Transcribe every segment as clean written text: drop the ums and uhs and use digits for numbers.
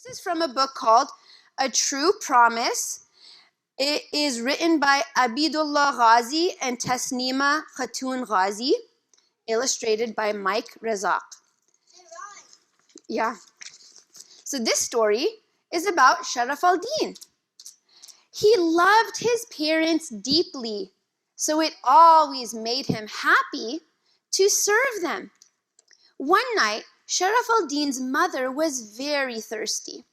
This is from a book called A True Promise. It is written by Abidullah Ghazi and Tasneema Khatoon Ghazi, illustrated by Mike Razak. Yeah. So this story is about Sharaf al-Din. He loved his parents deeply, so it always made him happy to serve them. One night, Sharaf al-Din's mother was very thirsty.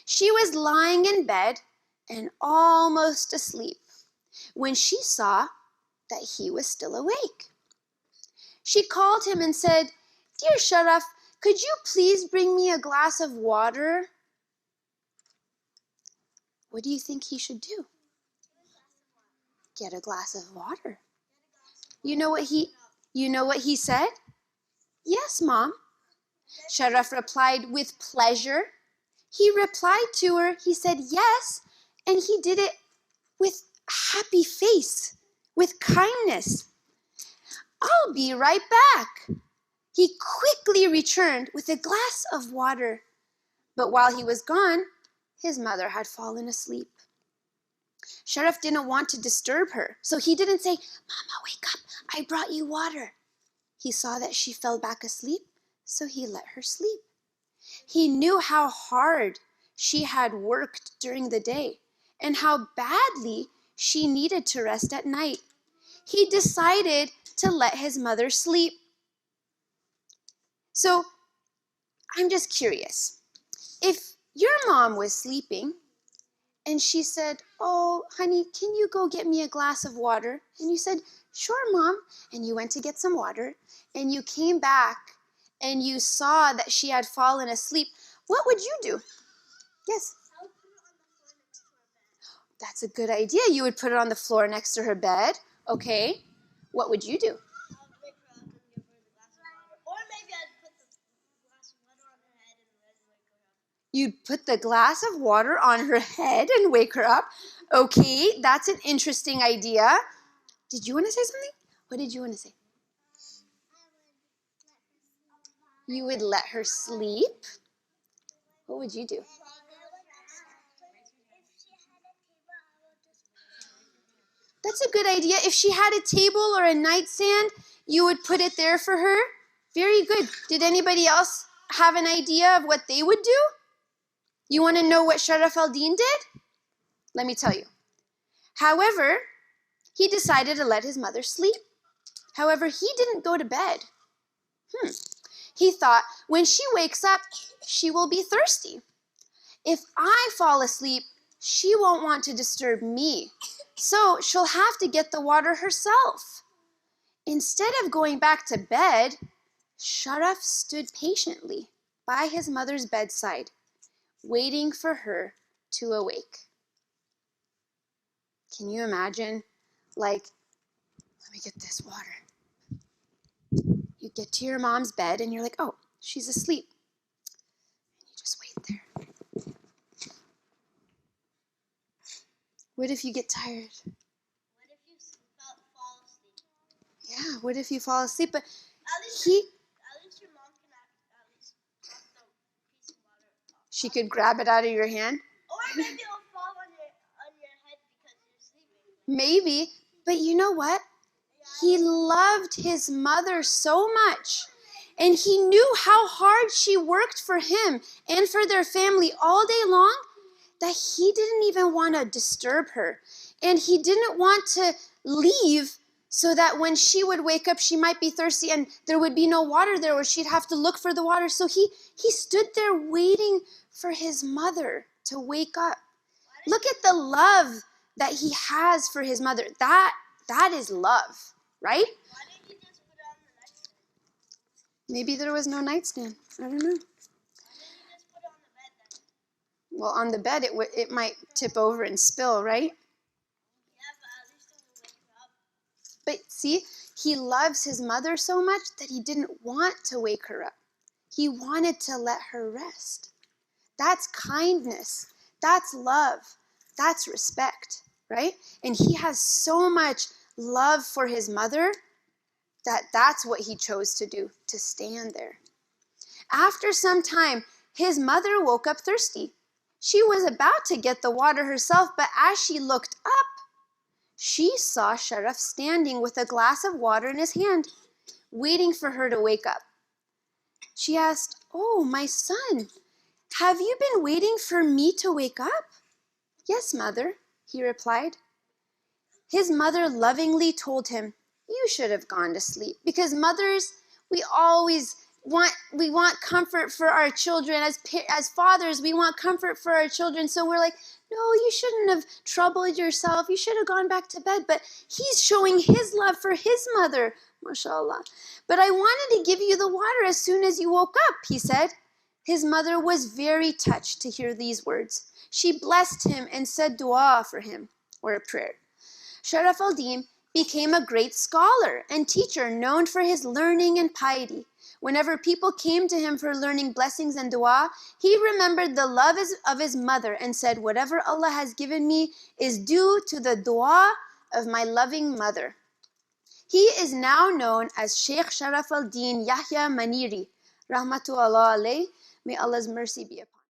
She was lying in bed and almost asleep when she saw that he was still awake. She called him and said, "Dear Sharaf, could you please bring me a glass of water?" What do you think he should do? Get a glass of water. You know what he said? "Yes, Mom." Sharaf replied with pleasure. He replied to her, he said yes, and he did it with a happy face, with kindness. "I'll be right back." He quickly returned with a glass of water. But while he was gone, his mother had fallen asleep. Sharaf didn't want to disturb her, so he didn't say, "Mama, wake up, I brought you water." He saw that she fell back asleep, so he let her sleep. He knew how hard she had worked during the day and how badly she needed to rest at night. He decided to let his mother sleep. So, I'm just curious. If your mom was sleeping and she said, "Oh, honey, can you go get me a glass of water?" And you said, "Sure, Mom." And you went to get some water and you came back and you saw that she had fallen asleep, what would you do? Yes? I would put it on the floor next to her bed. That's a good idea. You would put it on the floor next to her bed. Okay. What would you do? I would wake her up and give her the glass of water. Or maybe I'd put the glass of water on her head and then wake her up. You'd put the glass of water on her head and wake her up. Okay, that's an interesting idea. Did you want to say something? What did you want to say? You would let her sleep? What would you do? That's a good idea. If she had a table or a nightstand, you would put it there for her. Very good. Did anybody else have an idea of what they would do? You want to know what Sharaf al-Din did? Let me tell you. However, he decided to let his mother sleep. However, he didn't go to bed. He thought, when she wakes up, she will be thirsty. If I fall asleep, she won't want to disturb me. So she'll have to get the water herself. Instead of going back to bed, Sharaf stood patiently by his mother's bedside, waiting for her to awake. Can you imagine? Like, let me get this water. You get to your mom's bed and you're like, "Oh, she's asleep." And you just wait there. What if you get tired? What if you fall asleep? Yeah, what if you fall asleep? But At least your mom can at least grab the piece of water off. she could grab it out of your hand. Or maybe it'll fall on your head because you're sleeping. Maybe, but you know what? He loved his mother so much, and he knew how hard she worked for him and for their family all day long, that he didn't even want to disturb her. And he didn't want to leave so that when she would wake up, she might be thirsty and there would be no water there, or she'd have to look for the water. So he stood there waiting for his mother to wake up. Look at the love that he has for his mother. That is love, right? Why didn't you just put it on the nightstand? Maybe there was no nightstand. I don't know. Why didn't you just put it on the bed then? Well, on the bed, it might tip over and spill, right? Yeah, but at least it will wake her up. But see, he loves his mother so much that he didn't want to wake her up. He wanted to let her rest. That's kindness. That's love. That's respect, right? And he has so much love for his mother that's what he chose to do, to stand there. After some time, His mother woke up thirsty. She was about to get the water herself, but as she looked up, she saw Sharaf standing with a glass of water in his hand, waiting for her to wake up. She asked, "Oh, my son, have you been waiting for me to wake up?" "Yes, mother," he replied. His mother lovingly told him, "You should have gone to sleep," because mothers, we always want comfort for our children. As fathers, we want comfort for our children. So we're like, "No, you shouldn't have troubled yourself. You should have gone back to bed." But he's showing his love for his mother, mashallah. "But I wanted to give you the water as soon as you woke up," he said. His mother was very touched to hear these words. She blessed him and said dua for him, or a prayer. Sharaf al-Din became a great scholar and teacher known for his learning and piety. Whenever people came to him for learning blessings and dua, he remembered the love of his mother and said, "Whatever Allah has given me is due to the dua of my loving mother." He is now known as Sheikh Sharaf al-Din Yahya Maniri, rahmatullah alayh. May Allah's mercy be upon him.